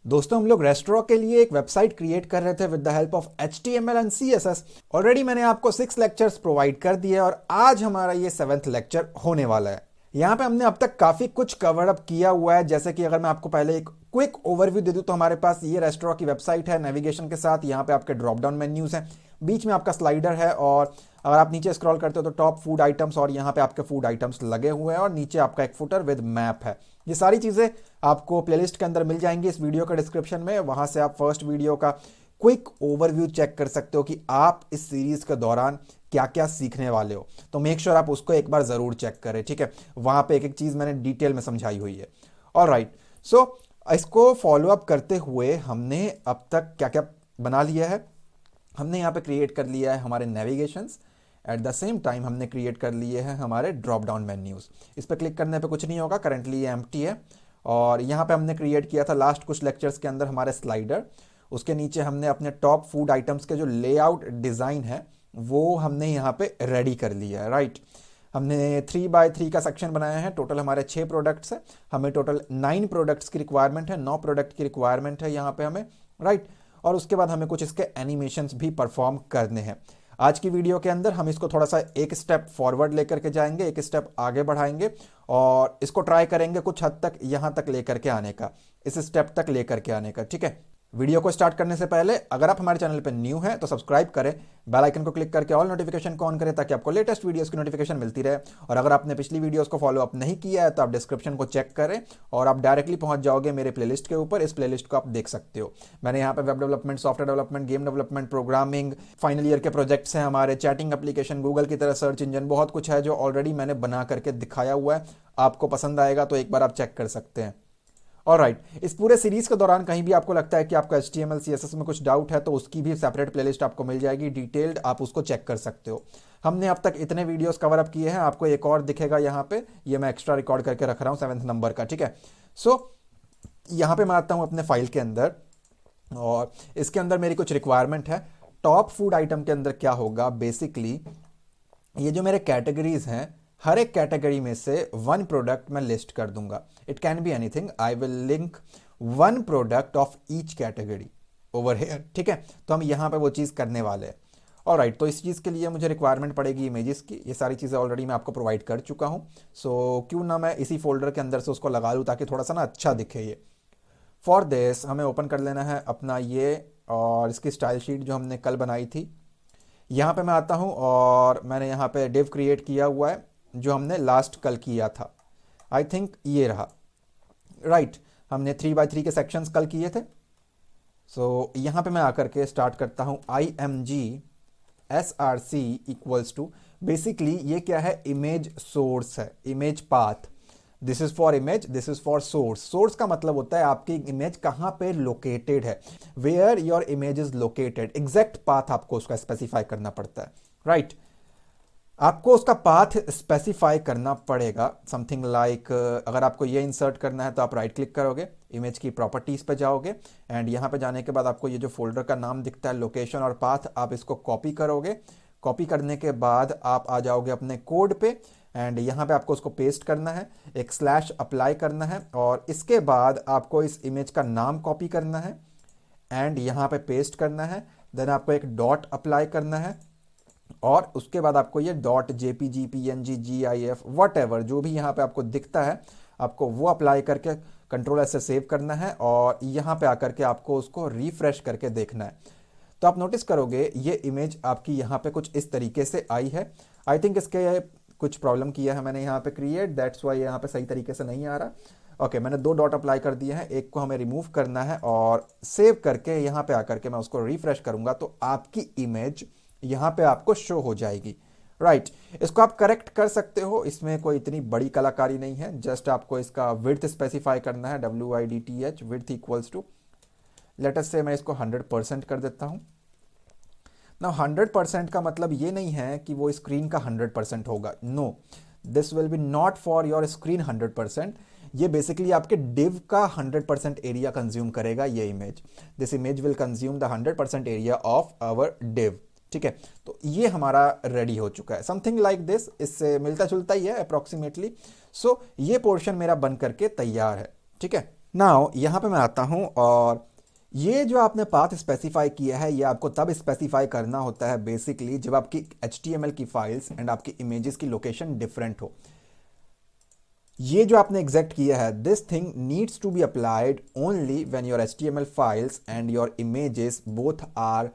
दोस्तों हम लोग रेस्टोरेंट के लिए एक वेबसाइट क्रिएट कर रहे थे with the help of HTML and CSS। Already मैंने आपको 6 लेक्चर्स प्रोवाइड कर दिए और आज हमारा ये 7th लेक्चर होने वाला है। यहाँ पे हमने अब तक काफी कुछ कवर अप किया हुआ है। जैसे कि अगर मैं आपको पहले एक क्विक ओवरव्यू दे दूं तो हमारे पास ये रेस्टोरेंट की वेबसाइट है नेविगेशन के साथ। यहाँ पे आपके ड्रॉप डाउन मेन्यूज हैं, बीच में आपका स्लाइडर है और अगर आप नीचे स्क्रॉल करते हो तो टॉप फूड आइटम्स और यहाँ पे आपके फूड आइटम्स लगे हुए हैं और नीचे आपका एक फुटर विद मैप है। ये सारी चीज़ें आपको प्लेलिस्ट के अंदर मिल जाएंगी इस वीडियो के डिस्क्रिप्शन में। वहां से आप फर्स्ट वीडियो का क्विक ओवरव्यू चेक कर सकते हो कि आप इस सीरीज के दौरान क्या क्या सीखने वाले हो। तो मेक श्योर आप उसको एक बार जरूर चेक करें, ठीक है। वहां पे एक एक चीज मैंने डिटेल में समझाई हुई है। ऑलराइट, सो इसको फॉलो अप करते हुए हमने अब तक क्या क्या बना लिया है। हमने यहाँ पे क्रिएट कर लिया है हमारे navigations, at the same time हमने क्रिएट कर लिए हैं हमारे ड्रॉप डाउन मेन्यूज। इस पर क्लिक करने पे कुछ नहीं होगा, करंटली ये एम्प्टी है। और यहाँ पे हमने क्रिएट किया था लास्ट कुछ लेक्चर्स के अंदर हमारे स्लाइडर। उसके नीचे हमने अपने टॉप फूड आइटम्स के जो लेआउट डिज़ाइन है वो हमने यहाँ पे रेडी कर लिया है, राइट। हमने 3x3 का सेक्शन बनाया है। टोटल हमारे 6 प्रोडक्ट्स है। हमें टोटल 9 प्रोडक्ट्स की रिक्वायरमेंट है, 9 प्रोडक्ट की रिक्वायरमेंट है यहाँ पे हमें, राइट। और उसके बाद हमें कुछ इसके एनिमेशंस भी परफॉर्म करने हैं। आज की वीडियो के अंदर हम इसको थोड़ा सा एक स्टेप फॉरवर्ड लेकर के जाएंगे, एक स्टेप आगे बढ़ाएंगे और इसको ट्राई करेंगे कुछ हद तक यहाँ तक लेकर के आने का, इस स्टेप तक लेकर के आने का, ठीक है। वीडियो को स्टार्ट करने से पहले अगर आप हमारे चैनल पर न्यू हैं तो सब्सक्राइब करें, बेल आइकन को क्लिक करके ऑल नोटिफिकेशन को ऑन करें ताकि आपको लेटेस्ट वीडियोस की नोटिफिकेशन मिलती रहे। और अगर आपने पिछली वीडियोस को फॉलो अप नहीं किया है तो आप डिस्क्रिप्शन को चेक करें और आप डायरेक्टली पहुंच जाओगे मेरे प्लेलिस्ट के ऊपर। इस प्लेलिस्ट को आप देख सकते हो। मैंने यहाँ पे web development, software development, game development, programming, final year के प्रोजेक्ट्स हैं हमारे, चैटिंग एप्लीकेशन, गूगल की तरह सर्च इंजन, बहुत कुछ है जो ऑलरेडी मैंने बना करके दिखाया हुआ है। आपको पसंद आएगा तो एक बार आप चेक कर सकते हैं। ऑलराइट, इस पूरे सीरीज के दौरान कहीं भी आपको लगता है कि आपको HTML CSS में कुछ डाउट है तो उसकी भी सेपरेट प्लेलिस्ट आपको मिल जाएगी, डिटेल्ड, आप उसको चेक कर सकते हो। हमने अब तक इतने वीडियोस कवर अप किए हैं, आपको एक और दिखेगा यहाँ पे, ये मैं एक्स्ट्रा रिकॉर्ड करके रख रहा हूँ 7th नंबर का, ठीक है। सो यहाँ पे मैं आता हूँ अपने फाइल के अंदर और इसके अंदर मेरी कुछ रिक्वायरमेंट है। टॉप फूड आइटम के अंदर क्या होगा, बेसिकली ये जो मेरे कैटेगरीज हैं, हर एक कैटेगरी में से 1 प्रोडक्ट मैं लिस्ट कर दूंगा। It can be anything, I will link 1 product of each category over here, ठीक है। तो हम यहाँ पे वो चीज़ करने वाले हैं। ऑलराइट, तो इस चीज़ के लिए मुझे रिक्वायरमेंट पड़ेगी इमेजेस की। ये सारी चीज़ें ऑलरेडी मैं आपको प्रोवाइड कर चुका हूँ। सो क्यों ना मैं इसी फोल्डर के अंदर से उसको लगा लूँ ताकि थोड़ा सा ना अच्छा दिखे ये। फॉर दिस हमें ओपन कर लेना है अपना ये और इसकी स्टाइल शीट जो हमने कल बनाई थी। यहाँ पे मैं आता हूँ और मैंने यहाँ पे डिव क्रिएट किया हुआ है जो हमने लास्ट कल किया था। आई थिंक ये रहा, राइट। हमने 3x3 के सेक्शंस कल किए थे। सो यहाँ पे मैं आकर के स्टार्ट करता हूँ img src equals to, basically ये क्या है, इमेज सोर्स है, image path. This is for image, this is for source. Source का मतलब होता है आपकी इमेज कहाँ पे लोकेटेड है, where your image is located. Exact path आपको उसका स्पेसिफाई करना पड़ता है, राइट। आपको उसका पाथ स्पेसिफाई करना पड़ेगा। समथिंग लाइक अगर आपको ये इंसर्ट करना है तो आप राइट क्लिक करोगे, इमेज की प्रॉपर्टीज पे जाओगे एंड यहाँ पे जाने के बाद आपको ये जो फोल्डर का नाम दिखता है, लोकेशन और पाथ, आप इसको कॉपी करोगे। कॉपी करने के बाद आप आ जाओगे अपने कोड पे एंड यहाँ पे आपको उसको पेस्ट करना है, एक स्लैश अप्लाई करना है और इसके बाद आपको इस इमेज का नाम कॉपी करना है एंड यहाँ पे पेस्ट करना है। देन आपको एक डॉट अप्लाई करना है और उसके बाद आपको ये dot JPG PNG GIF what जो भी यहाँ पे आपको दिखता है, आपको वो अप्लाई करके कंट्रोल S से सेव करना है और यहाँ पे आकर के आपको उसको रिफ्रेश करके देखना है। तो आप नोटिस करोगे ये इमेज आपकी यहाँ पे कुछ इस तरीके से आई है। आई थिंक इसके कुछ प्रॉब्लम किया है मैंने यहाँ पे क्रिएट, दैट्स वाई यहाँ पे सही तरीके से नहीं आ रहा। ओके, मैंने 2 डॉट अप्लाई कर दिए हैं, एक को हमें रिमूव करना है और सेव करके यहाँ पे आकर के मैं उसको रिफ्रेश करूंगा तो आपकी इमेज यहाँ पे आपको शो हो जाएगी, राइट। इसको आप करेक्ट कर सकते हो, इसमें कोई इतनी बड़ी कलाकारी नहीं है। जस्ट आपको इसका विड्थ स्पेसिफाई करना है, WIDTH width equals to, let us से मैं इसको 100% कर देता हूँ ना। 100% का मतलब ये नहीं है कि वो स्क्रीन का 100% होगा, no, this will be not for your screen 100%। ये बेसिकली आपके डिव का 100% एरिया कंज्यूम करेगा ये इमेज। This image will consume the 100% area of our div, ठीक है। तो ये हमारा रेडी हो चुका है, समथिंग लाइक दिस, इससे मिलता जुलता ही है अप्रोक्सीमेटली। सो ये पोर्शन मेरा बन करके तैयार है, ठीक है। नाउ यहाँ पे मैं आता हूँ और ये जो आपने पाथ स्पेसिफाई किया है ये आपको तब स्पेसिफाई करना होता है बेसिकली जब आपकी HTML की फाइल्स एंड आपकी इमेजेस की लोकेशन डिफरेंट हो। ये जो आपने एग्जैक्ट किया है, this thing needs to be applied only when your HTML files and your images both are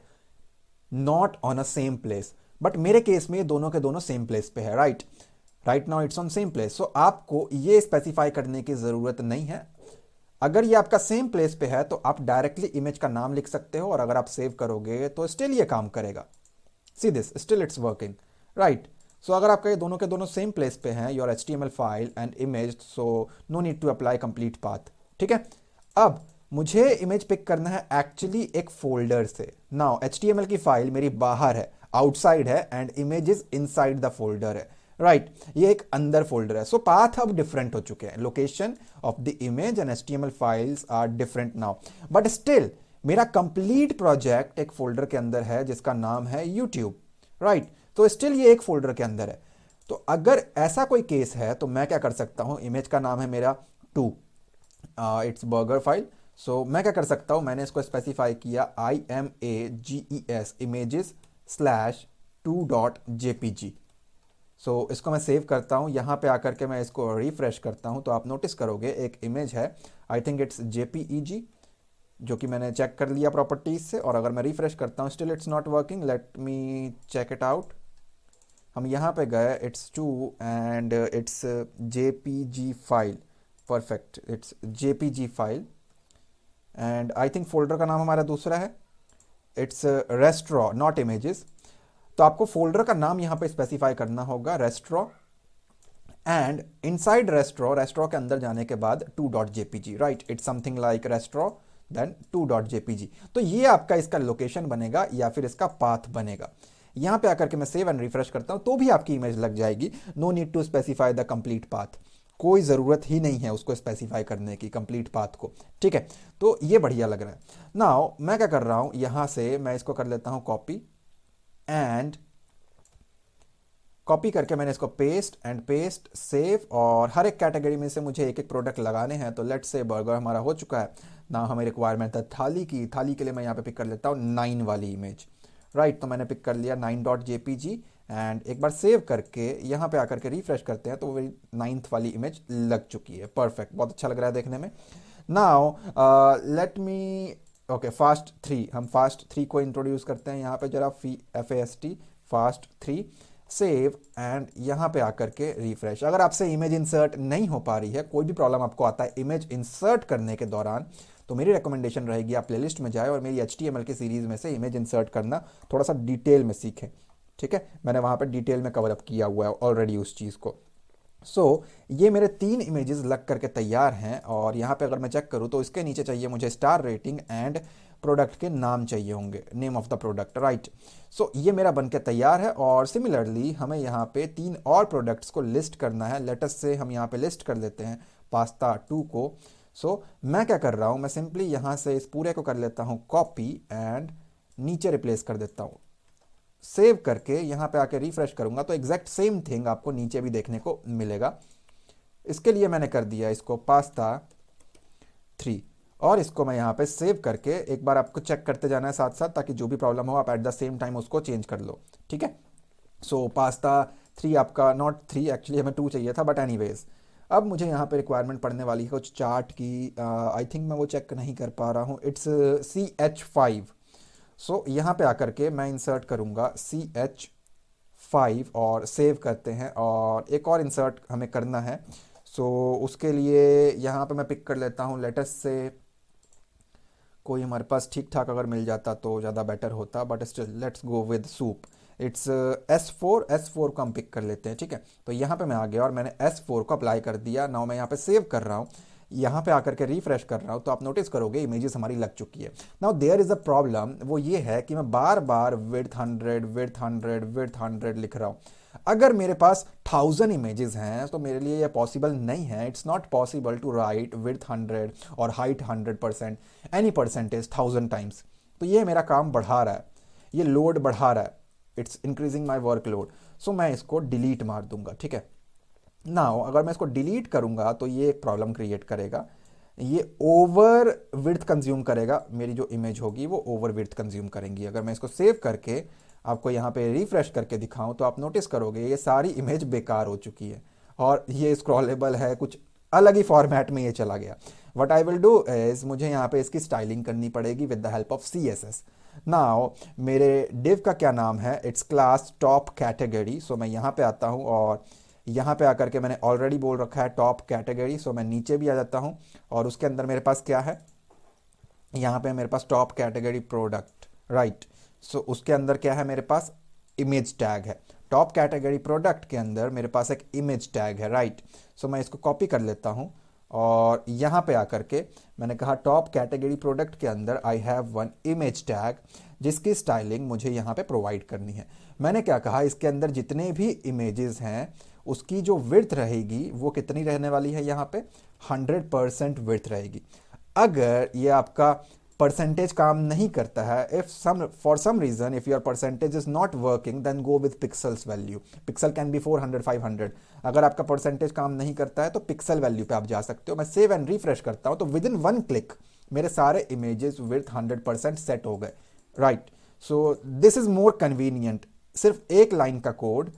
not on a same place. But मेरे केस में ये दोनों के दोनों सेम प्लेस पे है, right. Right now it's on same place, so आपको ये स्पेसिफाई करने की जरूरत नहीं है। अगर ये आपका सेम प्लेस पे है तो आप डायरेक्टली इमेज का नाम लिख सकते हो और अगर आप सेव करोगे तो स्टिल ये काम करेगा। See this, still it's working, right. So अगर आपका ये दोनों के दोनों सेम प्लेस पे हैं, your HTML file and image, so no need to apply complete path, ठीक है। अब मुझे इमेज पिक करना है एक्चुअली एक फोल्डर से। नाउ HTML की फाइल मेरी बाहर है, आउटसाइड है, and image is inside the folder है, राइट। ये एक अंदर फोल्डर है। सो पाथ अब डिफरेंट हो चुके हैं, location of the image and HTML files are different now, but still मेरा कंप्लीट प्रोजेक्ट एक फोल्डर के अंदर है जिसका नाम है यूट्यूब, राइट। तो स्टिल ये एक फोल्डर के अंदर है। तो अगर ऐसा कोई केस है तो मैं क्या कर सकता हूं, इमेज का नाम है मेरा 2, इट्स बर्गर फाइल। सो मैं क्या कर सकता हूं, मैंने इसको स्पेसिफाई किया IMAGES इमेजेस स्लैश 2.jpg। सो इसको मैं सेव करता हूं, यहां पे आकर के मैं इसको रिफ्रेश करता हूं तो आप नोटिस करोगे एक इमेज है, आई थिंक इट्स JPEG, जो कि मैंने चेक कर लिया प्रॉपर्टीज से। और अगर मैं रिफ्रेश करता हूं still it's not working, let me check it out. हम यहाँ पे गए, it's 2 and it's JPG file, perfect, it's JPG file and I think folder का नाम हमारा दूसरा है, इट्स रेस्ट्रॉ नॉट इमेजेस। तो आपको फोल्डर का नाम यहाँ पे स्पेसिफाई करना होगा, restro, and inside restro, restro के अंदर जाने के बाद 2.jpg, right. It's something like restro then 2.jpg। तो ये आपका इसका लोकेशन बनेगा या फिर इसका पाथ बनेगा। यहां पे आकर के मैं सेव एंड रिफ्रेश करता हूं तो भी आपकी इमेज लग जाएगी। No need to specify the complete path, कोई ज़रूरत ही नहीं है उसको स्पेसिफाई करने की, कंप्लीट पाथ को, ठीक है। तो ये बढ़िया लग रहा है। नाउ मैं क्या कर रहा हूं, यहां से मैं इसको कर लेता हूं कॉपी एंड कॉपी करके मैंने इसको पेस्ट एंड पेस्ट सेव, और हर एक कैटेगरी में से मुझे एक एक प्रोडक्ट लगाने हैं। तो लेट्स से बर्गर हमारा हो चुका है ना, हमें रिक्वायरमेंट है थाली की। थाली के लिए मैं यहाँ पे पिक कर लेता हूँ 9 वाली इमेज, राइट। तो मैंने पिक कर लिया 9.jpg एंड एक बार सेव करके यहाँ पे आकर के रिफ्रेश करते हैं तो वही 9th वाली इमेज लग चुकी है, परफेक्ट, बहुत अच्छा लग रहा है देखने में। Now let me okay fast 3, हम फास्ट 3 को इंट्रोड्यूस करते हैं यहाँ पे जरा, FAST फास्ट 3, सेव एंड यहाँ पे आकर के रिफ्रेश। अगर आपसे इमेज इंसर्ट नहीं हो पा रही है, कोई भी प्रॉब्लम आपको आता है इमेज इंसर्ट करने के दौरान, तो मेरी रिकमेंडेशन रहेगी आप प्लेलिस्ट में जाए और मेरी HTML की सीरीज में से इमेज इंसर्ट करना थोड़ा सा डिटेल में सीखें, ठीक है। मैंने वहाँ पे डिटेल में कवर अप किया हुआ है ऑलरेडी उस चीज़ को। ये मेरे 3 इमेजेस लग करके तैयार हैं और यहाँ पे अगर मैं चेक करूँ तो इसके नीचे चाहिए मुझे स्टार रेटिंग एंड प्रोडक्ट के नाम चाहिए होंगे, name of the product, right. ये मेरा बन के तैयार है और सिमिलरली हमें यहाँ पे 3 और प्रोडक्ट्स को लिस्ट करना है। लेटस से हम यहाँ पे लिस्ट कर लेते हैं पास्ता 2 को। मैं क्या कर रहा हूँ, मैं सिंपली यहाँ से इस पूरे को कर लेता हूँ कॉपी एंड नीचे रिप्लेस कर देता हूँ, सेव करके यहाँ पे आके रिफ्रेश करूंगा तो एग्जैक्ट सेम थिंग आपको नीचे भी देखने को मिलेगा। इसके लिए मैंने कर दिया इसको पास्ता 3 और इसको मैं यहाँ पे सेव करके एक बार आपको चेक करते जाना है साथ साथ, ताकि जो भी प्रॉब्लम हो आप एट द सेम टाइम उसको चेंज कर लो, ठीक है। पास्ता 3 आपका, नॉट 3 एक्चुअली हमें 2 चाहिए था, बट एनीवेज अब मुझे यहाँ पे रिक्वायरमेंट पड़ने वाली है कुछ चार्ट की। आई थिंक मैं वो चेक नहीं कर पा रहा हूँ, इट्स CH5। यहाँ पे आकर के मैं इंसर्ट करूँगा CH5 और सेव करते हैं, और एक और इंसर्ट हमें करना है। उसके लिए यहाँ पे मैं पिक कर लेता हूँ, लेटस से कोई हमारे पास ठीक ठाक अगर मिल जाता तो ज़्यादा बेटर होता, but still let's go with soup. It's S4 को हम पिक कर लेते हैं, ठीक है। तो यहाँ पे मैं आ गया और मैंने S4 को अप्लाई कर दिया। नाउ मैं यहाँ पे सेव कर रहा हूँ, यहाँ पे आकर के रिफ्रेश कर रहा हूँ तो आप नोटिस करोगे इमेजेस हमारी लग चुकी है। Now there is a problem, वो ये है कि मैं बार बार विड्थ 100 लिख रहा हूँ। अगर मेरे पास 1000 इमेजेस हैं तो मेरे लिए ये पॉसिबल नहीं है। It's not possible to write width 100 और हाइट 100%, एनी परसेंटेज 1000 टाइम्स। तो ये मेरा काम बढ़ा रहा है, ये लोड बढ़ा रहा है, it's increasing my work load. मैं इसको डिलीट मार दूंगा, ठीक है। नाउ अगर मैं इसको डिलीट करूंगा तो ये एक प्रॉब्लम क्रिएट करेगा। ये ओवर विड्थ कंज्यूम करेगा, मेरी जो इमेज होगी वो ओवर विड्थ कंज्यूम करेंगी। अगर मैं इसको सेव करके आपको यहाँ पे रिफ्रेश करके दिखाऊं तो आप नोटिस करोगे ये सारी इमेज बेकार हो चुकी है और ये स्क्रॉलेबल है, कुछ अलग ही फॉर्मेट में ये चला गया। What I will do is मुझे यहाँ पे इसकी स्टाइलिंग करनी पड़ेगी with the help of CSS। Now मेरे डिव का क्या नाम है, इट्स क्लास टॉप कैटेगरी। सो मैं यहाँ पे आता हूँ और यहाँ पे आकर के मैंने ऑलरेडी बोल रखा है टॉप कैटेगरी। सो मैं नीचे भी आ जाता हूँ और उसके अंदर मेरे पास क्या है, यहाँ पे मेरे पास टॉप कैटेगरी प्रोडक्ट, राइट। सो उसके अंदर क्या है, मेरे पास इमेज टैग है। टॉप कैटेगरी प्रोडक्ट के अंदर मेरे पास एक इमेज टैग है, राइट। सो मैं इसको कॉपी कर लेता हूँ और यहाँ पे आकर के मैंने कहा टॉप कैटेगरी प्रोडक्ट के अंदर I have one image tag जिसकी स्टाइलिंग मुझे यहाँ पे प्रोवाइड करनी है। मैंने क्या कहा, इसके अंदर जितने भी इमेजेस हैं उसकी जो विड्थ रहेगी वो कितनी रहने वाली है, यहाँ पे 100% विड्थ रहेगी। अगर ये आपका परसेंटेज काम नहीं करता है, if some for some reason if your percentage is not working then go with pixels value. Pixel can be 400 500। अगर आपका परसेंटेज काम नहीं करता है तो पिक्सल वैल्यू पे आप जा सकते हो। मैं सेव एंड रिफ्रेश करता हूं तो विद इन 1 क्लिक मेरे सारे इमेजेस विथ 100% सेट हो गए, right. So this is more convenient. सिर्फ एक लाइन का कोड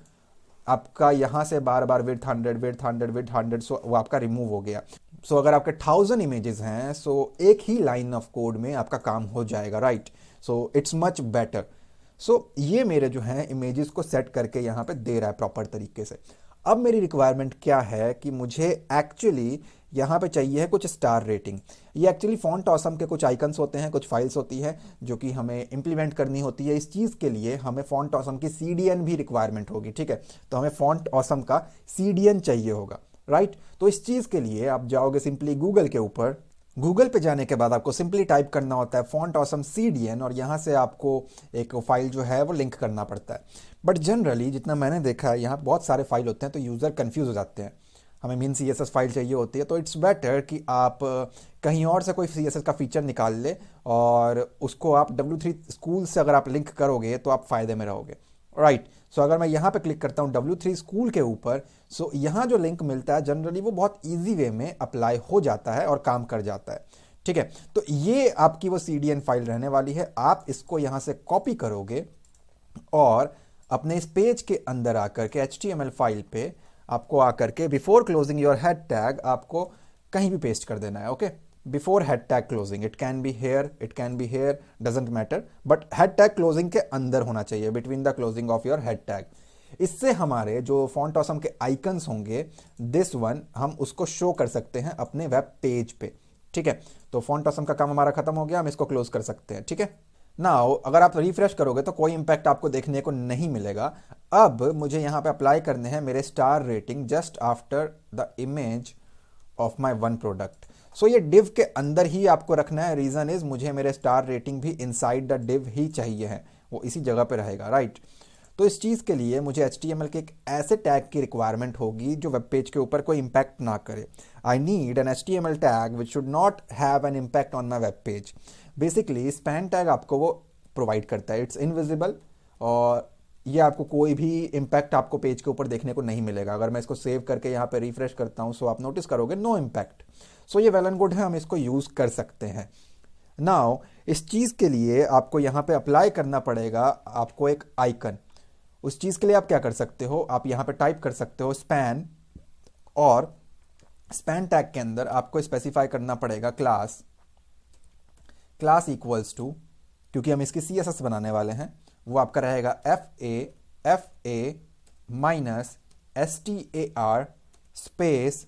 आपका यहां से बार बार विथ 100 विथ 100 विथ 100, सो वो आपका रिमूव हो गया। सो अगर आपके 1000 इमेजेस हैं सो एक ही लाइन ऑफ कोड में आपका काम हो जाएगा, right. So it's much better. So ये मेरे जो हैं इमेजेस को सेट करके यहाँ पे दे रहा है प्रॉपर तरीके से। अब मेरी रिक्वायरमेंट क्या है कि मुझे एक्चुअली यहाँ पे चाहिए है कुछ स्टार रेटिंग। ये एक्चुअली फॉन्ट ऑसम के कुछ आइकन्स होते हैं, कुछ फाइल्स होती हैं जो कि हमें इंप्लीमेंट करनी होती है। इस चीज़ के लिए हमें फॉन्ट ऑसम की CDN भी रिक्वायरमेंट होगी, ठीक है। तो हमें फॉन्ट ऑसम का CDN चाहिए होगा, राइट। तो इस चीज़ के लिए आप जाओगे सिंपली गूगल के ऊपर। गूगल पे जाने के बाद आपको सिंपली टाइप करना होता है फॉन्ट ऑसम CDN और यहाँ से आपको एक फाइल जो है वो लिंक करना पड़ता है। बट जनरली जितना मैंने देखा है यहाँ बहुत सारे फाइल होते हैं तो यूज़र कंफ्यूज हो जाते हैं। हमें मीन CSS फाइल चाहिए होती है तो इट्स बेटर कि आप कहीं और से कोई CSS का फीचर निकाल ले और उसको आप W3 स्कूल से अगर आप लिंक करोगे तो आप फ़ायदे में रहोगे, राइट। सो अगर मैं यहाँ पे क्लिक करता हूँ W3 स्कूल के ऊपर, सो यहाँ जो लिंक मिलता है जनरली वो बहुत ईजी वे में अप्लाई हो जाता है और काम कर जाता है, ठीक है। तो ये आपकी वो CDN फाइल रहने वाली है। आप इसको यहाँ से कॉपी करोगे और अपने इस पेज के अंदर आकर के HTML फाइल पे आपको आकर के before closing your head tag आपको कहीं भी पेस्ट कर देना है, okay. Before head tag closing, it can be here, it can be here, doesn't matter, but head tag closing के अंदर होना चाहिए, between the closing of your head tag. इससे हमारे जो फॉन्ट ऑसम के आइकन्स होंगे दिस वन हम उसको शो कर सकते हैं अपने वेब पेज पे, ठीक है। तो फॉन्ट ऑसम का काम हमारा खत्म हो गया, हम इसको क्लोज कर सकते हैं, ठीक है। नाउ अगर आप रिफ्रेश करोगे तो कोई इंपैक्ट आपको देखने को नहीं मिलेगा। अब मुझे यहाँ पे अप्लाई करने हैं मेरे star rating just after the image of my one product. So ये डिव के अंदर ही आपको रखना है। रीजन इज मुझे मेरे स्टार रेटिंग भी इनसाइड द डिव ही चाहिए है, वो इसी जगह पे रहेगा, राइट। तो इस चीज़ के लिए मुझे HTML के एक ऐसे टैग की रिक्वायरमेंट होगी जो वेब पेज के ऊपर कोई इंपैक्ट ना करे। I need an HTML tag which should not have an impact on my web page. Basically span tag आपको वो प्रोवाइड करता है, इट्स इनविजिबल और ये आपको कोई भी इम्पैक्ट आपको पेज के ऊपर देखने को नहीं मिलेगा। अगर मैं इसको सेव करके यहाँ पे रिफ्रेश करता हूँ सो आप नोटिस करोगे नो इम्पैक्ट। सो ये वेल एंड गुड है, हम इसको यूज़ कर सकते हैं। नाउ इस चीज़ के लिए आपको यहाँ पे अप्लाई करना पड़ेगा आपको एक आइकन। उस चीज़ के लिए आप क्या कर सकते हो, आप यहाँ पे टाइप कर सकते हो स्पैन और स्पैन टैग के अंदर आपको स्पेसिफाई करना पड़ेगा क्लास इक्वल्स टू, क्योंकि हम इसकी CSS बनाने वाले हैं, वो आपका रहेगा FA minus STAR space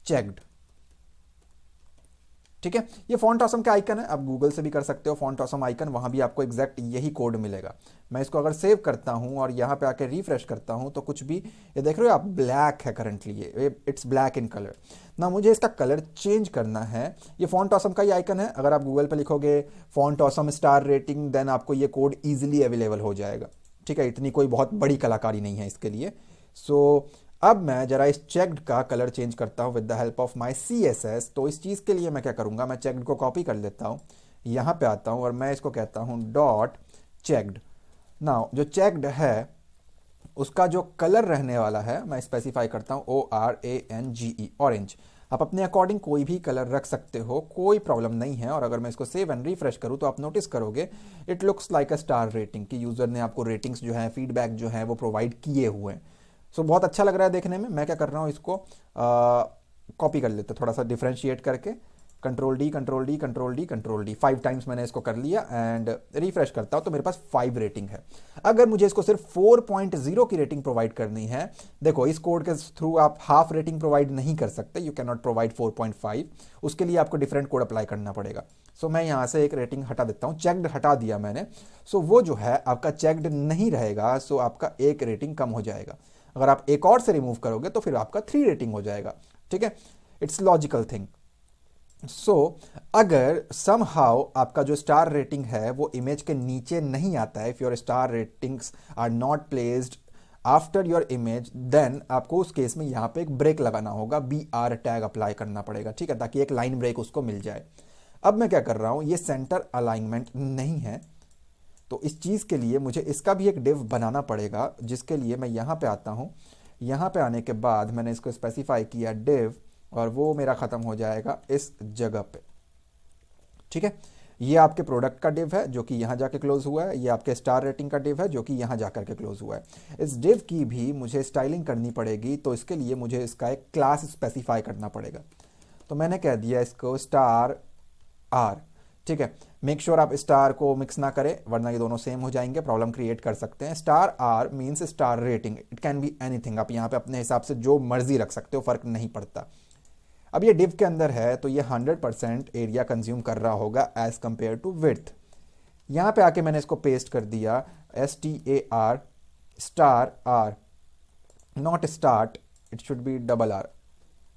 checked, ठीक है। ये फॉन्ट ऑसम का आइकन है, आप गूगल से भी कर सकते हो फॉन्ट ऑसम आइकन, वहां भी आपको एग्जैक्ट यही कोड मिलेगा। मैं इसको अगर सेव करता हूं और यहां पे आके रिफ्रेश करता हूं तो कुछ भी ये देख रहे हो आप, ब्लैक है करंटली, ये इट्स ब्लैक इन कलर ना। मुझे इसका कलर चेंज करना है। ये फॉन्ट ऑसम का ही आइकन है, अगर आप गूगल पे लिखोगे font awesome star rating then आपको ये कोड ईजिली अवेलेबल हो जाएगा, ठीक है। इतनी कोई बहुत बड़ी कलाकारी नहीं है इसके लिए। सो अब मैं जरा इस चेक्ड का कलर चेंज करता हूं with the help of my CSS। तो इस चीज़ के लिए मैं क्या करूंगा, मैं चेक्ड को कॉपी कर लेता हूं, यहां पे आता हूं और मैं इसको कहता हूं डॉट चेक्ड। नाउ जो चेक्ड है उसका जो कलर रहने वाला है मैं स्पेसिफाई करता हूं ORANGE, ऑरेंज। आप अपने अकॉर्डिंग कोई भी कलर रख सकते हो, कोई प्रॉब्लम नहीं है। और अगर मैं इसको सेव एंड रिफ्रेश करूँ तो आप नोटिस करोगे it looks like a star rating, कि यूज़र ने आपको रेटिंग्स जो है, फीडबैक जो है वो प्रोवाइड किए हुए हैं। सो बहुत अच्छा लग रहा है देखने में। मैं क्या कर रहा हूँ, इसको कॉपी कर लेते थोड़ा सा डिफ्रेंशिएट करके, control D control D control D control D, 5 times मैंने इसको कर लिया एंड रिफ्रेश करता हूं तो मेरे पास 5 रेटिंग है। अगर मुझे इसको सिर्फ 4.0 की रेटिंग प्रोवाइड करनी है, देखो इस कोड के थ्रू आप हाफ रेटिंग प्रोवाइड नहीं कर सकते, यू कैन नॉट प्रोवाइड 4.5, उसके लिए आपको डिफरेंट कोड अप्लाई करना पड़ेगा। सो मैं यहां से एक रेटिंग हटा देता हूं, चेक्ड हटा दिया मैंने। सो वो जो है आपका चेक्ड नहीं रहेगा, सो आपका एक रेटिंग कम हो जाएगा। अगर आप एक और से रिमूव करोगे तो फिर आपका 3 रेटिंग हो जाएगा। ठीक है, इट्स लॉजिकल थिंग। सो अगर समहाउ आपका जो स्टार रेटिंग है वो इमेज के नीचे नहीं आता है, if your star ratings are not placed after your image, then आपको उस केस में यहां पे एक ब्रेक लगाना होगा, BR टैग अप्लाई करना पड़ेगा। ठीक है, ताकि एक लाइन ब्रेक उसको मिल जाए। अब मैं क्या कर रहा हूं, ये सेंटर अलाइनमेंट नहीं है, तो इस चीज के लिए मुझे इसका भी एक डिव बनाना पड़ेगा, जिसके लिए मैं यहां पे आता हूं। यहां पे आने के बाद मैंने इसको स्पेसिफाई किया डिव, और वो मेरा खत्म हो जाएगा इस जगह पे। ठीक है, ये आपके प्रोडक्ट का डिव है जो कि यहां जाके क्लोज हुआ है, ये आपके स्टार रेटिंग का डिव है जो कि यहां जाकर के क्लोज हुआ है। इस डिव की भी मुझे स्टाइलिंग करनी पड़ेगी, तो इसके लिए मुझे इसका एक क्लास स्पेसिफाई करना पड़ेगा। तो मैंने कह दिया इसको स्टार आर। ठीक है, मेक श्योर आप स्टार को मिक्स ना करें, वरना ये दोनों सेम हो जाएंगे, प्रॉब्लम क्रिएट कर सकते हैं। Star R means star rating, it can be anything, आप यहां पे अपने हिसाब से जो मर्जी रख सकते हो, फर्क नहीं पड़ता। अब ये डिव के अंदर है तो ये 100% एरिया कंज्यूम कर रहा होगा एज कंपेयर टू विड्थ। यहां पे आके मैंने इसको पेस्ट कर दिया STAR star R, not start, it should be double R,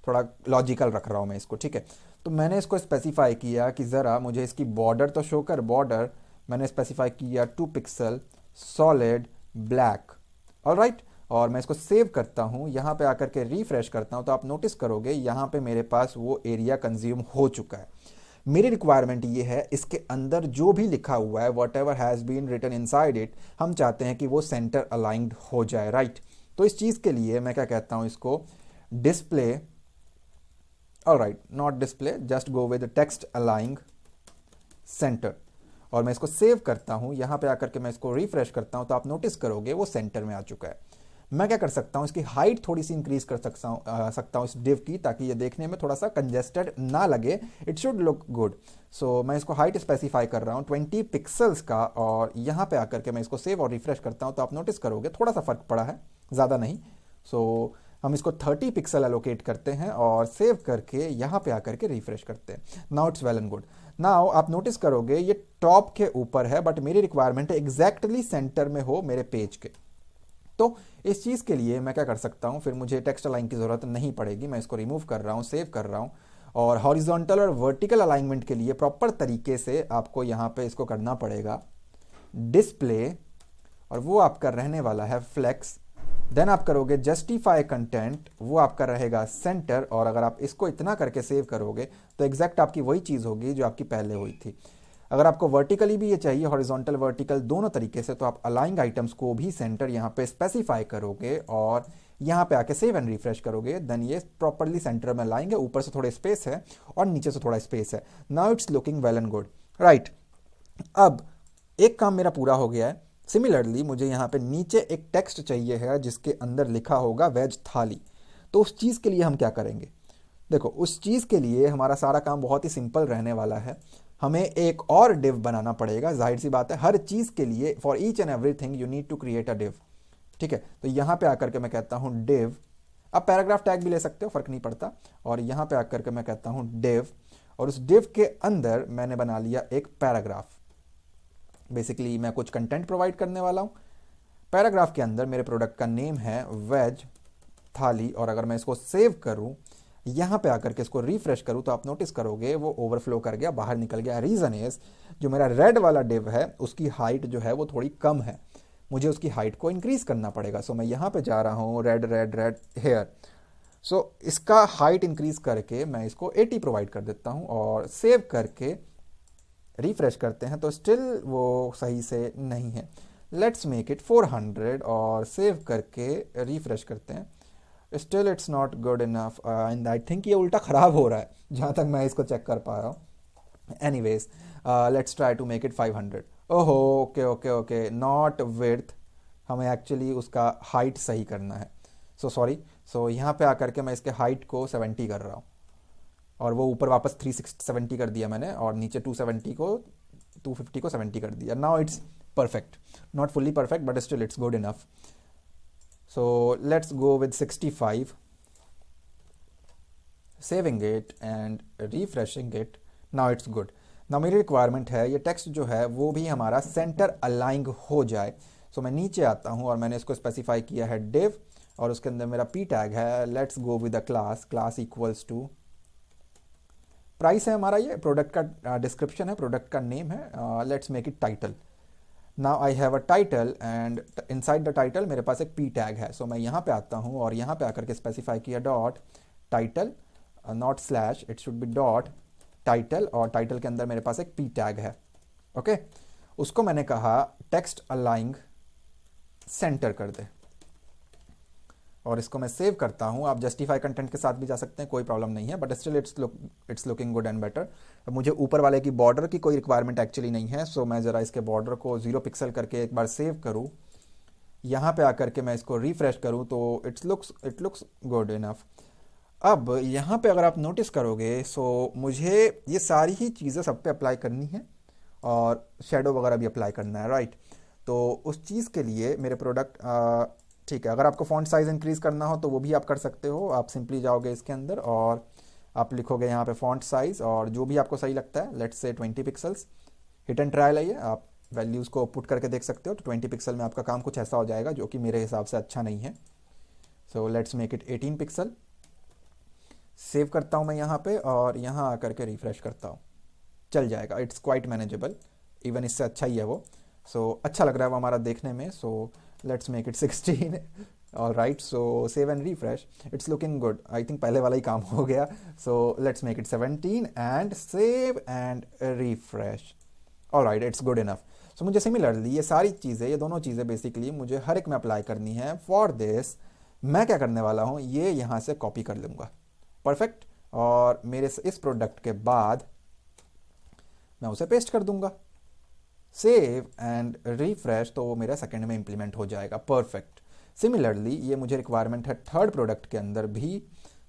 थोड़ा लॉजिकल रख रहा हूं मैं इसको। ठीक है, तो मैंने इसको स्पेसिफाई किया कि ज़रा मुझे इसकी बॉर्डर तो शो कर। बॉर्डर मैंने स्पेसिफाई किया 2 पिक्सल सॉलिड ब्लैक, ऑलराइट। और मैं इसको सेव करता हूं, यहां पे आकर के रिफ्रेश करता हूं तो आप नोटिस करोगे यहां पे मेरे पास वो एरिया कंज्यूम हो चुका है। मेरी रिक्वायरमेंट ये है, इसके अंदर जो भी लिखा हुआ है, whatever has been written inside it, हम चाहते हैं कि वो सेंटर अलाइंड हो जाए, राइट। तो इस चीज़ के लिए मैं क्या कहता हूं, इसको display, alright not display, just go with text अलाइंग सेंटर, और मैं इसको सेव करता हूं। यहां पे आकर के मैं इसको रिफ्रेश करता हूं तो आप नोटिस करोगे वो सेंटर में आ चुका है। मैं क्या कर सकता हूं, इसकी हाइट थोड़ी सी इंक्रीज कर सकता हूं इस डिव की, ताकि ये देखने में थोड़ा सा कंजेस्टेड ना लगे, इट शुड लुक गुड। सो मैं इसको हाइट स्पेसिफाई कर रहा हूं 20 पिक्सल्स का, और यहां पे आकर के मैं इसको सेव और रिफ्रेश करता हूं तो आप नोटिस करोगे थोड़ा सा फर्क पड़ा है, ज़्यादा नहीं। सो हम इसको 30 पिक्सल एलोकेट करते हैं और सेव करके यहां पे आकर के रिफ्रेश करते हैं। Now it's well and good. Now आप नोटिस करोगे ये टॉप के ऊपर है, बट मेरी रिक्वायरमेंट है एग्जैक्टली सेंटर में हो मेरे पेज के। तो इस चीज़ के लिए मैं क्या कर सकता हूं, फिर मुझे टेक्स्ट अलाइन की ज़रूरत नहीं पड़ेगी, मैं इसको रिमूव कर रहा हूं, सेव कर रहा हूं। और हॉरिजॉन्टल और वर्टिकल अलाइनमेंट के लिए प्रॉपर तरीके से आपको यहां पे इसको करना पड़ेगा डिस्प्ले, और वो आपका रहने वाला है फ्लेक्स। देन आप करोगे जस्टिफाई कंटेंट, वो आपका रहेगा सेंटर, और अगर आप इसको इतना करके सेव करोगे तो एग्जैक्ट आपकी वही चीज़ होगी जो आपकी पहले हुई थी। अगर आपको वर्टिकली भी ये चाहिए, हॉरिजॉन्टल वर्टिकल दोनों तरीके से, तो आप अलाइंग आइटम्स को भी सेंटर यहाँ पे स्पेसिफाई करोगे और यहाँ पे आके सेव एंड रिफ्रेश करोगे, देन ये प्रॉपरली सेंटर में लाएंगे। ऊपर से थोड़ा स्पेस है और नीचे से थोड़ा स्पेस है। Now it's looking well and good, right. अब एक काम मेरा पूरा हो गया है। सिमिलरली मुझे यहाँ पे नीचे एक टेक्स्ट चाहिए है जिसके अंदर लिखा होगा वेज थाली। तो उस चीज़ के लिए हम क्या करेंगे, देखो उस चीज़ के लिए हमारा सारा काम बहुत ही सिंपल रहने वाला है। हमें एक और डिव बनाना पड़ेगा, जाहिर सी बात है, हर चीज़ के लिए for each and everything you need to create a div. ठीक है, तो यहाँ पे आकर के मैं कहता हूँ डिव, आप पैराग्राफ टैग भी ले सकते हो, फर्क नहीं पड़ता। और यहाँ पे आकर के मैं कहता हूँ डिव, और उस डिव के अंदर मैंने बना लिया एक पैराग्राफ। बेसिकली मैं कुछ कंटेंट प्रोवाइड करने वाला हूँ। पैराग्राफ के अंदर मेरे प्रोडक्ट का नेम है वेज थाली, और अगर मैं इसको सेव करूँ, यहाँ पे आकर के इसको रिफ्रेश करूँ, तो आप नोटिस करोगे वो ओवरफ्लो कर गया, बाहर निकल गया। रीज़न इज जो मेरा रेड वाला डिव है उसकी हाइट जो है वो थोड़ी कम है, मुझे उसकी हाइट को इंक्रीज करना पड़ेगा। सो मैं यहाँ पे जा रहा हूँ रेड रेड रेड हेयर, सो इसका हाइट इंक्रीज करके मैं इसको 80 प्रोवाइड कर देता हूँ, और सेव करके रिफ्रेश करते हैं तो स्टिल वो सही से नहीं है। लेट्स मेक इट 400 और सेव करके रिफ्रेश करते हैं। Still it's not good enough and I think ये उल्टा ख़राब हो रहा है जहाँ तक मैं इसको चेक कर पा रहा हूँ। Anyways let's try to make it 500। ओहो, okay okay okay, not width, हमें एक्चुअली उसका हाइट सही करना है। सो सॉरी, सो यहाँ पे आकर के मैं इसके हाइट को 70 कर रहा हूँ और वो ऊपर वापस 370 कर दिया मैंने और नीचे 250 को 250 को 70 कर दिया। Now it's perfect, not fully perfect but still it's good enough. So let's go with 65, saving it and refreshing it. Now it's good. Now मेरी रिक्वायरमेंट है ये टेक्स्ट जो है वो भी हमारा सेंटर अलाइंग हो जाए। सो मैं नीचे आता हूँ और मैंने इसको स्पेसिफाई किया है div और उसके अंदर मेरा p टैग है। Let's go with a class equals to price है हमारा, ये प्रोडक्ट का डिस्क्रिप्शन है, प्रोडक्ट का नेम है। Let's make it title. Now I have a title and inside the title मेरे पास एक p टैग है। सो मैं यहाँ पे आता हूँ और यहाँ पे आकर के स्पेसिफाई किया dot title, not slash, it should B dot title और टाइटल के अंदर मेरे पास एक p टैग है। ओके, उसको मैंने कहा टेक्स्ट अलाइंग सेंटर कर दे और इसको मैं सेव करता हूँ। आप जस्टिफाई कंटेंट के साथ भी जा सकते हैं, कोई प्रॉब्लम नहीं है, but still it's looking good and better. मुझे ऊपर वाले की बॉर्डर की कोई रिक्वायरमेंट एक्चुअली नहीं है, सो मैं ज़रा इसके बॉर्डर को 0 पिक्सल करके एक बार सेव करूँ, यहाँ पे आकर के मैं इसको रिफ्रेश करूँ तो इट लुक्स गुड इनफ। अब यहाँ पे अगर आप नोटिस करोगे सो मुझे ये सारी ही चीज़ें सब पे अप्लाई करनी है और शेडो वगैरह भी अप्लाई करना है, राइट। तो उस चीज़ के लिए मेरे प्रोडक्ट, ठीक है, अगर आपको फॉन्ट साइज़ इंक्रीज़ करना हो तो वो भी आप कर सकते हो। आप सिंपली जाओगे इसके अंदर और आप लिखोगे यहाँ पे फॉन्ट साइज़ और जो भी आपको सही लगता है, let's say 20 pixels. Hit and trial है ये, आप वैल्यूज़ को पुट करके देख सकते हो। तो 20 पिक्सल में आपका काम कुछ ऐसा हो जाएगा जो कि मेरे हिसाब से अच्छा नहीं है। सो let's make it 18 pixel. Save करता हूँ मैं यहाँ पे और यहाँ आकर के रिफ्रेश करता हूँ, चल जाएगा। इट्स क्वाइट मैनेजेबल, इवन इससे अच्छा ही है वो। सो अच्छा लग रहा है वो हमारा देखने में। So let's make it 16। All right, so save and refresh, it's looking good. I think पहले वाला ही काम हो गया। So let's make it 17 and save and refresh. All right, it's good enough. So मुझे सिमिलरली ये सारी चीज़ें, ये दोनों चीज़ें बेसिकली मुझे हर एक में अप्लाई करनी है। फॉर दिस मैं क्या करने वाला हूँ, ये यहाँ से कॉपी कर लूँगा, परफेक्ट, और मेरे इस प्रोडक्ट के बाद मैं उसे पेस्ट कर दूंगा। सेव एंड रिफ्रेश, तो वो मेरा सेकंड में इंप्लीमेंट हो जाएगा, परफेक्ट। सिमिलरली ये मुझे रिक्वायरमेंट है थर्ड प्रोडक्ट के अंदर भी।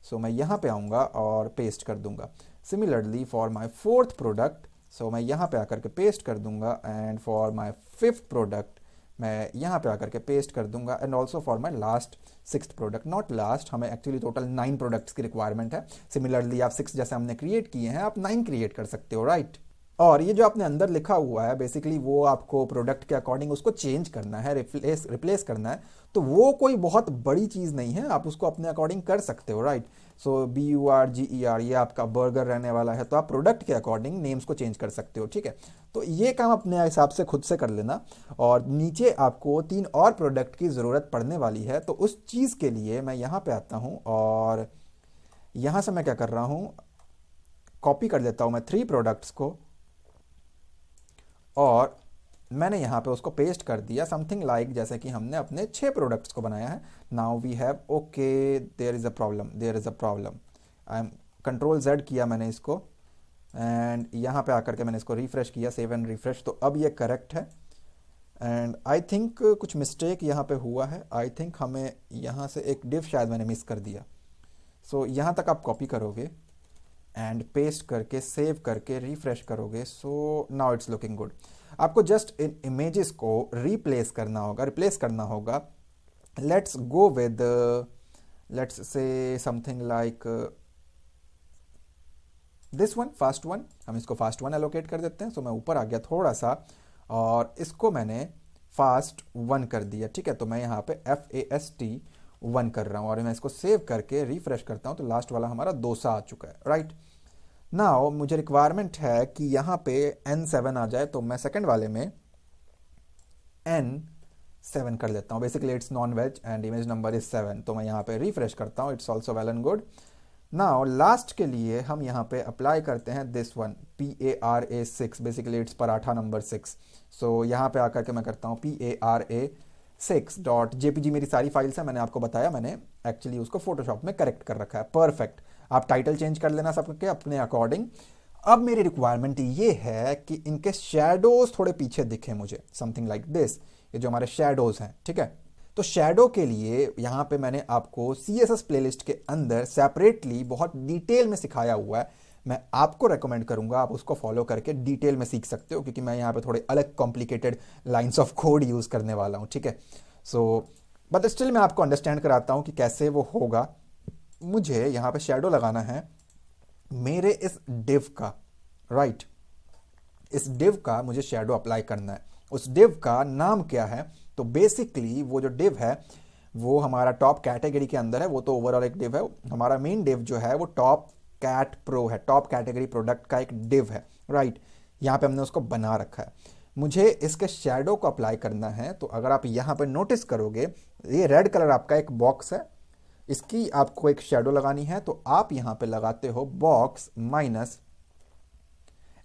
सो मैं यहाँ पे आऊँगा और पेस्ट कर दूंगा। Similarly for my fourth product, so मैं यहाँ पे आकर के पेस्ट कर दूंगा and for my fifth product मैं यहाँ पे आकर के पेस्ट कर दूंगा and also for my last sixth product, not last, हमें एक्चुअली टोटल 9 प्रोडक्ट्स की रिक्वायरमेंट है। सिमिलरली आप 6 जैसे हमने क्रिएट किए हैं, आप 9 क्रिएट कर सकते हो, राइट। और ये जो आपने अंदर लिखा हुआ है बेसिकली वो आपको प्रोडक्ट के अकॉर्डिंग उसको चेंज करना है, रिप्लेस करना है। तो वो कोई बहुत बड़ी चीज़ नहीं है, आप उसको अपने अकॉर्डिंग कर सकते हो, राइट। सो BURGER ये आपका बर्गर रहने वाला है, तो आप प्रोडक्ट के अकॉर्डिंग नेम्स को चेंज कर सकते हो, ठीक है। तो ये काम अपने हिसाब से खुद से कर लेना। और नीचे आपको 3 और प्रोडक्ट की ज़रूरत पड़ने वाली है, तो उस चीज़ के लिए मैं यहाँ पे आता हूँ और यहाँ से मैं क्या कर रहा हूँ, कॉपी कर लेता हूँ मैं 3 प्रोडक्ट्स को और मैंने यहाँ पे उसको पेस्ट कर दिया, समथिंग लाइक जैसे कि हमने अपने 6 प्रोडक्ट्स को बनाया है। Now we have, okay, there is a problem. I am Ctrl+Z किया मैंने इसको एंड यहाँ पे आकर के मैंने इसको रिफ्रेश किया, सेव एंड रिफ्रेश, तो अब ये करेक्ट है। एंड आई थिंक कुछ मिस्टेक यहाँ पे हुआ है, आई थिंक हमें यहाँ से एक डिव शायद मैंने मिस कर दिया। सो यहाँ तक आप कॉपी करोगे एंड पेस्ट करके सेव करके रिफ्रेश करोगे। So now it's looking good. आपको जस्ट इन इमेजेस को रिप्लेस करना होगा। Let's go with, let's say something like this one, fast one. हम इसको फास्ट वन एलोकेट कर देते हैं। सो मैं ऊपर आ गया थोड़ा सा और इसको मैंने फास्ट 1 कर दिया, ठीक है। तो मैं यहाँ पे FAST1 कर रहा हूँ और मैं इसको सेव करके रिफ्रेश करता हूँ तो लास्ट वाला हमारा 2 सा आ चुका है, राइट। नाउ मुझे रिक्वायरमेंट है कि यहाँ पे N7 आ जाए, तो मैं सेकंड वाले में N7 कर लेता हूँ। Basically it's non veg and image number is 7, तो मैं यहाँ पे रिफ्रेश करता हूँ, it's also well and good. Now last के लिए हम यहाँ पे अप्लाई करते हैं this one, PARA6, basically it's paratha number 6। So यहाँ पे आकर के मैं करता हूँ PARA 6.jpg मेरी सारी फाइल्स है, मैंने आपको बताया, मैंने एक्चुअली उसको फोटोशॉप में करेक्ट कर रखा है। परफेक्ट। आप टाइटल चेंज कर लेना सबके अपने अकॉर्डिंग। अब मेरी रिक्वायरमेंट ये है कि इनके शैडोज थोड़े पीछे दिखे मुझे, समथिंग लाइक दिस। ये जो हमारे शैडोज हैं, ठीक है। तो शैडो के लिए यहां पे मैंने आपको CSS प्लेलिस्ट के अंदर सेपरेटली बहुत डिटेल में सिखाया हुआ है। मैं आपको रेकमेंड करूंगा आप उसको फॉलो करके डिटेल में सीख सकते हो, क्योंकि मैं यहाँ पे थोड़े अलग complicated lines of code use करने वाला हूँ, ठीक है। सो बट स्टिल मैं आपको अंडरस्टैंड कराता हूँ कि कैसे वो होगा। मुझे यहाँ पे शैडो लगाना है मेरे इस डिव का, राइट। इस डिव का मुझे शैडो अप्लाई करना है। उस डिव का नाम क्या है? तो बेसिकली वो जो डिव है वो हमारा टॉप कैटेगरी के अंदर है। वो तो ओवरऑल एक डिव है। हमारा मेन डिव जो है वो टॉप कैट प्रो है, टॉप कैटेगरी प्रोडक्ट का एक डिव है, राइट। यहाँ पे हमने उसको बना रखा है। मुझे इसके शैडो को अप्लाई करना है। तो अगर आप यहाँ पे नोटिस करोगे, ये रेड कलर आपका एक बॉक्स है, इसकी आपको एक शैडो लगानी है। तो आप यहाँ पे लगाते हो box minus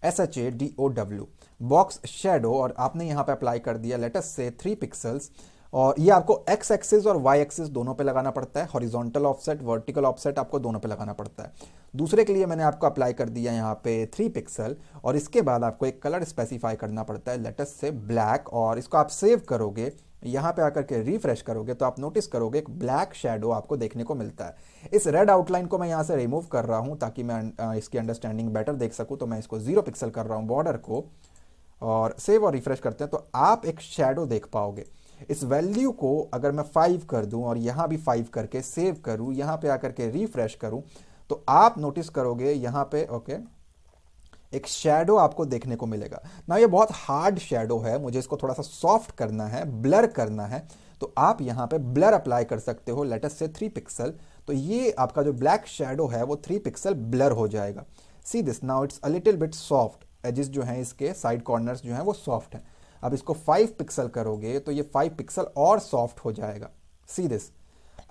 SHADOW, box shadow, और आपने यहाँ पे अप्लाई कर दिया लेटस से 3 पिक्सल्स। और ये आपको एक्स एक्सिस और वाई एक्सिस दोनों पे लगाना पड़ता है। हॉरिजॉन्टल ऑफसेट, वर्टिकल ऑफसेट आपको दोनों पे लगाना पड़ता है। दूसरे के लिए मैंने आपको अप्लाई कर दिया यहाँ पे 3 पिक्सल, और इसके बाद आपको एक कलर स्पेसिफाई करना पड़ता है लेटस से ब्लैक। और इसको आप सेव करोगे, यहाँ पे आकर के रिफ्रेश करोगे तो आप नोटिस करोगे एक ब्लैक शैडो आपको देखने को मिलता है। इस रेड आउटलाइन को मैं यहाँ से रिमूव कर रहा हूँ ताकि मैं इसकी अंडरस्टैंडिंग बेटर देख सकूँ। तो मैं इसको 0 पिक्सल कर रहा हूँ बॉर्डर को, और सेव और रिफ्रेश करते हैं तो आप एक शैडो देख पाओगे। इस वैल्यू को अगर मैं 5 कर दूं और यहां भी 5 करके सेव करूं, यहां पे आकर के रिफ्रेश करूं, तो आप नोटिस करोगे यहां पे ओके एक शैडो आपको देखने को मिलेगा ना। ये बहुत हार्ड शैडो है, मुझे इसको थोड़ा सा सॉफ्ट करना है, ब्लर करना है। तो आप यहां पे ब्लर अप्लाई कर सकते हो लेटस से 3 पिक्सल। तो ये आपका जो ब्लैक शैडो है वो 3 पिक्सल ब्लर हो जाएगा। See this, now it's a little bit soft, edges जो हैं इसके साइड कॉर्नर्स जो हैं वो सॉफ्ट हैं। अब इसको 5 पिक्सल करोगे तो ये 5 पिक्सल और सॉफ्ट हो जाएगा। See this.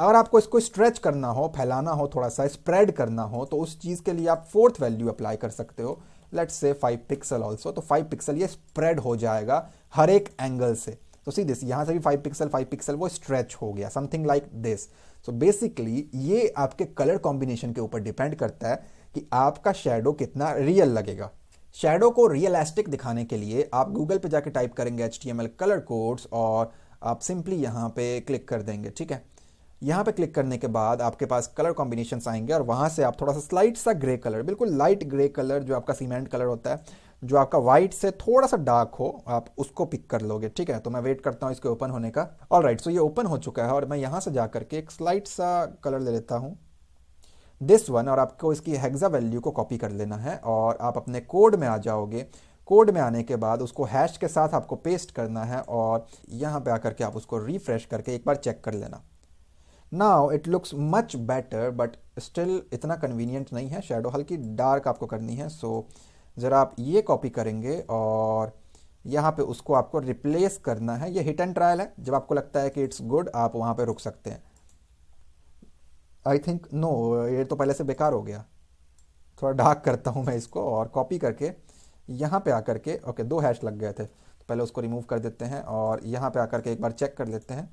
अगर आपको इसको स्ट्रेच करना हो, फैलाना हो, थोड़ा सा स्प्रेड करना हो, तो उस चीज के लिए आप 4th वैल्यू अप्लाई कर सकते हो, लेट्स से 5 पिक्सल ऑल्सो। तो 5 पिक्सल ये स्प्रेड हो जाएगा हर एक एंगल से। तो सी दिस, यहां से भी 5 पिक्सल वो स्ट्रेच हो गया, something like this. So basically ये आपके कलर कॉम्बिनेशन के ऊपर डिपेंड करता है कि आपका शैडो कितना रियल लगेगा। शैडो को रियलिस्टिक दिखाने के लिए आप गूगल पे जाके टाइप करेंगे HTML कलर कोड्स, और आप सिंपली यहाँ पे क्लिक कर देंगे, ठीक है। यहाँ पे क्लिक करने के बाद आपके पास कलर कॉम्बिनेशंस आएंगे, और वहाँ से आप थोड़ा सा स्लाइट सा ग्रे कलर, बिल्कुल लाइट ग्रे कलर जो आपका सीमेंट कलर होता है, जो आपका व्हाइट से थोड़ा सा डार्क हो, आप उसको पिक कर लोगे, ठीक है। तो मैं वेट करता हूँ इसके ओपन होने का। ऑलराइट, सो ये ओपन हो चुका है, और मैं यहाँ से जा करके एक स्लाइट सा कलर ले लेता हूँ, दिस वन, और आपको इसकी हेक्सा वैल्यू को कॉपी कर लेना है, और आप अपने कोड में आ जाओगे। कोड में आने के बाद उसको हैश के साथ आपको पेस्ट करना है, और यहाँ पे आकर के आप उसको रिफ्रेश करके एक बार चेक कर लेना। Now it looks much better, but still इतना कन्वीनियंट नहीं है। शैडो हल्की डार्क आपको करनी है। सो ज़रा आप ये कॉपी करेंगे, और यहाँ पे उसको आपको रिप्लेस करना है। ये हिट एंड ट्रायल है, जब आपको लगता है कि इट्स गुड आप वहाँ पे रुक सकते हैं। आई थिंक नो, ये तो पहले से बेकार हो गया। थोड़ा डार्क करता हूँ मैं इसको, और कॉपी करके यहाँ पे आकर के ओके 2 हैश लग गए थे, तो पहले उसको रिमूव कर देते हैं, और यहाँ पे आकर के एक बार चेक कर लेते हैं।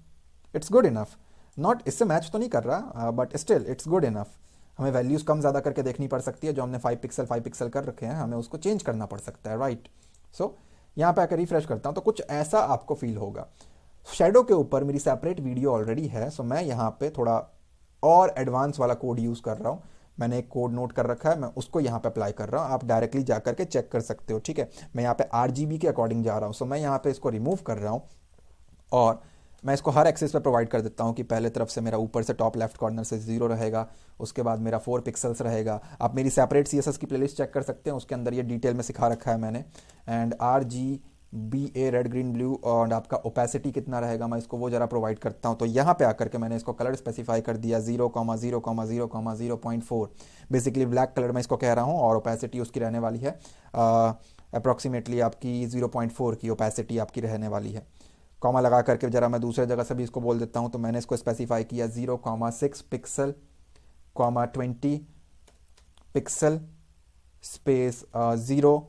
इट्स गुड इनफ, नॉट इससे मैच तो नहीं कर रहा, but still it's good enough. हमें वैल्यूज़ कम ज़्यादा करके देखनी पड़ सकती है। जो हमने 5 पिक्सल कर रखे हैं, हमें उसको चेंज करना पड़ सकता है, राइट। सो यहाँ पे आकर रिफ्रेश करता हूँ तो कुछ ऐसा आपको फील होगा। शैडो के ऊपर मेरी सेपरेट वीडियो ऑलरेडी है, सो मैं यहाँ पे थोड़ा और एडवांस वाला कोड यूज़ कर रहा हूँ। मैंने एक कोड नोट कर रखा है, मैं उसको यहाँ पे अप्लाई कर रहा हूँ। आप डायरेक्टली जा करके चेक कर सकते हो, ठीक है। मैं यहाँ पे RGB के अकॉर्डिंग जा रहा हूँ। सो मैं यहाँ पे इसको रिमूव कर रहा हूँ, और मैं इसको हर एक्सिस पे प्रोवाइड कर देता हूँ कि पहले तरफ से मेरा ऊपर से टॉप लेफ्ट कॉर्नर से 0 रहेगा, उसके बाद मेरा 4 पिक्सल्स रहेगा। आप मेरी सेपरेट CSS की प्लेलिस्ट चेक कर सकते हैं, उसके अंदर ये डिटेल में सिखा रखा है मैंने। And RGBA red green blue, और आपका ओपेसिटी कितना रहेगा मैं इसको वो ज़रा प्रोवाइड करता हूँ। तो यहाँ पे आकर के मैंने इसको कलर स्पेसिफाई कर दिया 0,0,0,0,0.4। बेसिकली ब्लैक कलर मैं इसको कह रहा हूँ, और ओपेसिटी उसकी रहने वाली है अप्रॉक्सीमेटली आपकी 0.4 की ओपेसिटी आपकी रहने वाली है। कॉमा लगा करके ज़रा मैं दूसरे जगह से भी इसको बोल देता हूँ। तो मैंने इसको स्पेसिफाई किया 0,6 पिक्सल, 20 पिक्सल, स्पेस 0,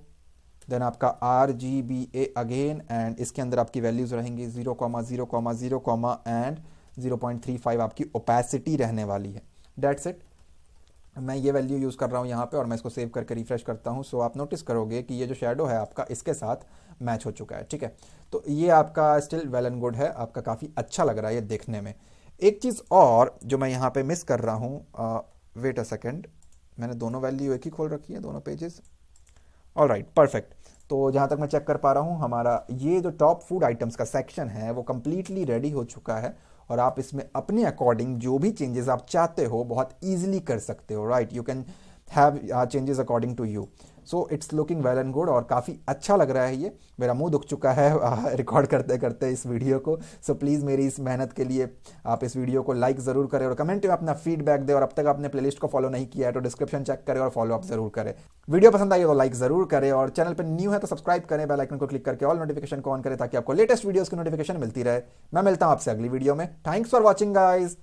देन आपका RGBA अगेन, एंड इसके अंदर आपकी वैल्यूज़ रहेंगी 0,0,0, एंड 0.35 आपकी ओपेसिटी रहने वाली है। That's it. मैं ये वैल्यू यूज़ कर रहा हूँ यहाँ पे और मैं इसको सेव करके रिफ्रेश करता हूँ। सो आप नोटिस करोगे कि ये जो शेडो है आपका इसके साथ मैच हो चुका है, ठीक है। तो ये आपका स्टिल वेल एंड गुड है, आपका काफ़ी अच्छा लग रहा है ये देखने में। एक चीज़ और जो मैं यहाँ पे मिस कर रहा हूँ, वेट अ सेकेंड, मैंने दोनों वैल्यू एक ही खोल रखी है, दोनों पेजेस। All right, perfect. तो जहाँ तक मैं चेक कर पा रहा हूँ, हमारा ये जो टॉप फूड आइटम्स का सेक्शन है वो कंप्लीटली रेडी हो चुका है, और आप इसमें अपने अकॉर्डिंग जो भी चेंजेस आप चाहते हो बहुत ईजिली कर सकते हो, right. You can have changes according to you. So it's looking well and good और काफ़ी अच्छा लग रहा है ये। मेरा मुंह दुख चुका है रिकॉर्ड करते करते इस वीडियो को। सो प्लीज़ मेरी इस मेहनत के लिए आप इस वीडियो को लाइक ज़रूर करें और कमेंट में अपना फीडबैक दें, और अब तक आपने प्लेलिस्ट को फॉलो नहीं किया है तो डिस्क्रिप्शन चेक करें और फॉलो अप ज़रूर करें। वीडियो पसंद आई तो लाइक ज़रूर करें, और चैनल पर न्यू है तो सब्सक्राइब करें, बेल आइकन को क्लिक करके ऑल नोटिफिकेशन को ऑन करें ताकि आपको लेटेस्ट वीडियोज़ की नोटिफिकेशन मिलती रहे। मैं मिलता हूँ आपसे अगली वीडियो में। Thanks for watching guys.